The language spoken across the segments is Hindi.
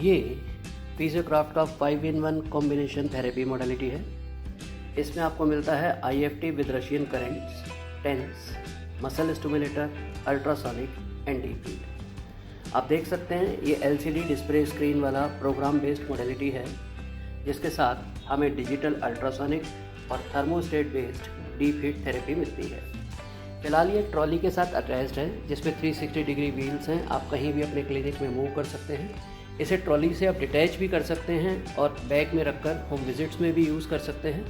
ये फिजियोक्राफ्ट का 5-in-1 कॉम्बिनेशन थेरेपी मॉडलिटी है। इसमें आपको मिलता है IFT with Russian currents, TENS, muscle stimulator, ultrasonic and deep heat. आप देख सकते हैं ये LCD डिस्प्ले स्क्रीन वाला प्रोग्राम बेस्ड मॉडलिटी है, जिसके साथ हमें डिजिटल अल्ट्रासोनिक और thermostat based deep heat therapy मिलती है। फिलहाल ये ट्रॉली के साथ अटैच्ड है, जिसमें 360 डिग्री व्हील्स हैं। आप कहीं भी अपने क्लिनिक में मूव कर सकते हैं। इसे ट्रॉली से आप डिटैच भी कर सकते हैं और बैग में रखकर होम विजिट्स में भी यूज़ कर सकते हैं।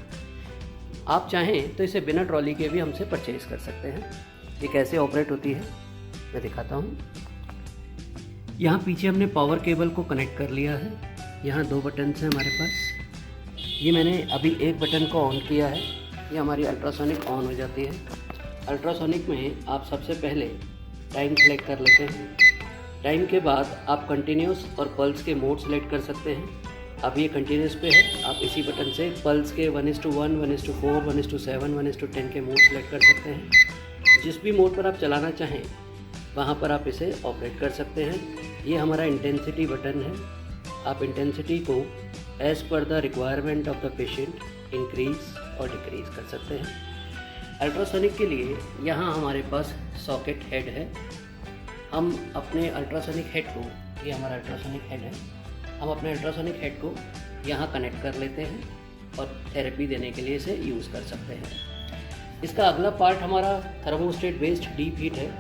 आप चाहें तो इसे बिना ट्रॉली के भी हमसे परचेज़ कर सकते हैं। ये कैसे ऑपरेट होती है मैं दिखाता हूँ। यहाँ पीछे हमने पावर केबल को कनेक्ट कर लिया है। यहाँ 2 बटन्स हैं हमारे पास। ये मैंने अभी एक बटन को ऑन किया है, ये हमारी अल्ट्रासोनिक ऑन हो जाती है। अल्ट्रासोनिक में आप सबसे पहले टाइम सेलेक्ट कर लेते हैं। टाइम के बाद आप कंटिन्यूस और पल्स के मोड सेलेक्ट कर सकते हैं। अब ये कंटिन्यूस पे है, आप इसी बटन से पल्स के 1:1, 1:4, 1:7, 1:10 के मोड सेलेक्ट कर सकते हैं। जिस भी मोड पर आप चलाना चाहें वहाँ पर आप इसे ऑपरेट कर सकते हैं। ये हमारा इंटेंसिटी बटन है। आप इंटेंसिटी को as per the requirement of the patient increase और डिक्रीज़ कर सकते हैं। अल्ट्रासोनिक के लिए यहाँ हमारे पास सॉकेट हेड है। हम अपने अल्ट्रासोनिक हेड को, ये हमारा अल्ट्रासोनिक हेड है, हम अपने अल्ट्रासोनिक हेड को यहाँ कनेक्ट कर लेते हैं और थेरेपी देने के लिए इसे यूज़ कर सकते हैं। इसका अगला पार्ट हमारा थर्मोस्टेट बेस्ड डीप हीट है।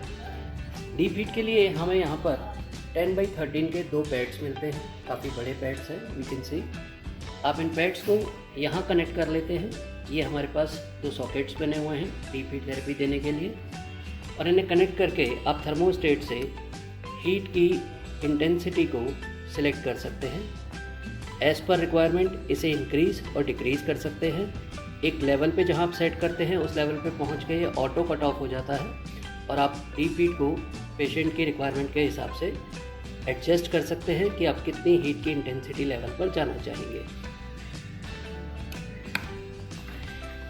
डीप हीट के लिए हमें यहाँ पर 10x13 के 2 पैड्स मिलते हैं। काफ़ी बड़े पैड्स हैं, वी कैन सी। आप इन पैड्स को यहाँ कनेक्ट कर लेते हैं। ये हमारे पास 2 सॉकेट्स बने हुए हैं डीप हीट थेरेपी देने के लिए, और इन्हें कनेक्ट करके आप थर्मोस्टेट से हीट की इंटेंसिटी को सिलेक्ट कर सकते हैं। एज़ पर रिक्वायरमेंट इसे इंक्रीज़ और डिक्रीज़ कर सकते हैं। एक लेवल पे जहाँ आप सेट करते हैं उस लेवल पे पहुँच के ये ऑटो कट ऑफ हो जाता है और आप डीप हीट को पेशेंट की रिक्वायरमेंट के हिसाब से एडजस्ट कर सकते हैं कि आप कितनी हीट की इंटेंसिटी लेवल पर जाना चाहेंगे।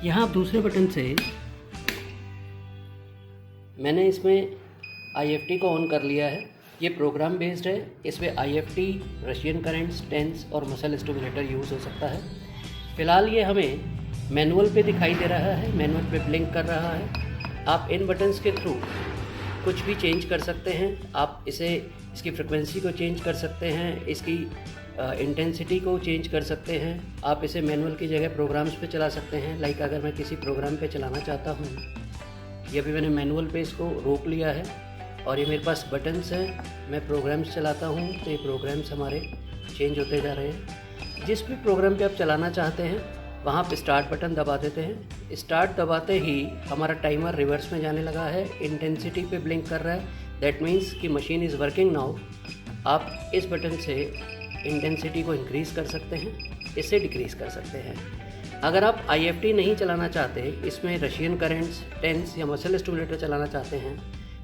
यहाँ दूसरे बटन से मैंने इसमें IFT को ऑन कर लिया है। ये प्रोग्राम बेस्ड है। इसमें IFT, रशियन करेंट्स, टेंस और मसल स्टिमुलेटर यूज़ हो सकता है। फ़िलहाल ये हमें मैनुअल पे दिखाई दे रहा है, मैनुअल पे ब्लिंक कर रहा है। आप इन बटन्स के थ्रू कुछ भी चेंज कर सकते हैं। आप इसकी फ्रिक्वेंसी को चेंज कर सकते हैं, इसकी इंटेंसिटी को चेंज कर सकते हैं। आप इसे मैनुअल की जगह प्रोग्राम्स पे चला सकते हैं। लाइक अगर मैं किसी प्रोग्राम पे चलाना चाहता हूँ, ये अभी मैंने मैनुअल पे इसको रोक लिया है और ये मेरे पास बटन्स हैं। मैं प्रोग्राम्स चलाता हूँ तो ये प्रोग्राम्स हमारे चेंज होते जा रहे हैं। जिस भी प्रोग्राम पे आप चलाना चाहते हैं वहाँ पे स्टार्ट बटन दबा देते हैं। स्टार्ट दबाते ही हमारा टाइमर रिवर्स में जाने लगा है, इंटेंसिटी पे ब्लिंक कर रहा है। दैट मीन्स कि मशीन इज़ वर्किंग नाउ। आप इस बटन से इंटेंसिटी को इंक्रीज़ कर सकते हैं, इसे डिक्रीज़ कर सकते हैं। अगर आप IFT नहीं चलाना चाहते, इसमें रशियन करेंट्स, टेंस या मसल स्टिमुलेटर चलाना चाहते हैं,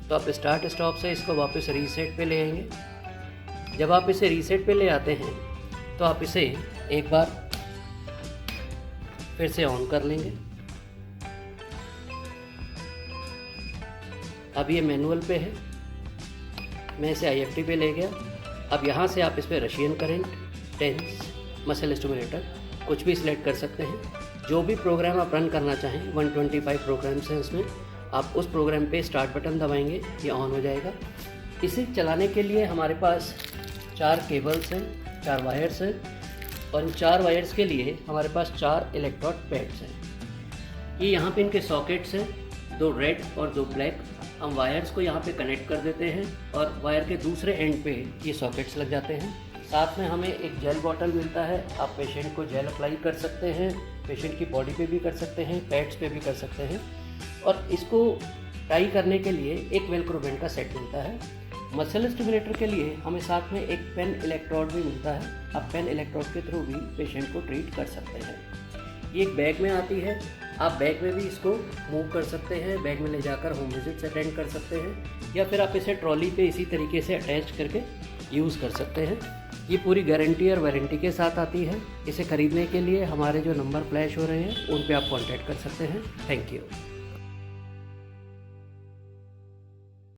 तो आप स्टार्ट स्टॉप से इसको वापस रीसेट पे ले आएंगे। जब आप इसे रीसेट पे ले आते हैं तो आप इसे एक बार फिर से ऑन कर लेंगे। अब ये मैनुअल पे है, मैं इसे IFT पे ले गया। अब यहाँ से आप इस पर Russian current, TENS, muscle stimulator कुछ भी सिलेक्ट कर सकते हैं। जो भी प्रोग्राम आप रन करना चाहें, 125 प्रोग्राम्स हैं इसमें, आप उस प्रोग्राम पे स्टार्ट बटन दबाएंगे, ये ऑन हो जाएगा। इसे चलाने के लिए हमारे पास 4 केबल्स हैं, 4 वायर्स हैं, और इन 4 वायर्स के लिए हमारे पास 4 इलेक्ट्रोड पैड्स हैं। ये यहाँ पे इनके सॉकेट्स हैं, 2 रेड और 2 ब्लैक। हम वायर्स को यहाँ पे कनेक्ट कर देते हैं और वायर के दूसरे एंड पे ये सॉकेट्स लग जाते हैं। साथ में हमें एक जेल बॉटल मिलता है। आप पेशेंट को जेल अप्लाई कर सकते हैं, पेशेंट की बॉडी पे भी कर सकते हैं, पैड्स पे भी कर सकते हैं। और इसको टाई करने के लिए एक वेलक्रो बैंड का सेट मिलता है। मसल स्टिमुलेटर के लिए हमें साथ में एक पेन इलेक्ट्रोड भी मिलता है। आप पेन इलेक्ट्रोड के थ्रू भी पेशेंट को ट्रीट कर सकते हैं। ये एक बैग में आती है। आप बैग में भी इसको मूव कर सकते हैं, बैग में ले जाकर होम विजिट्स अटेंड कर सकते हैं, या फिर आप इसे ट्रॉली पे इसी तरीके से अटैच करके यूज़ कर सकते हैं। ये पूरी गारंटी और वारंटी के साथ आती है। इसे ख़रीदने के लिए हमारे जो नंबर फ्लैश हो रहे हैं उन पे आप कांटेक्ट कर सकते हैं। Thank you.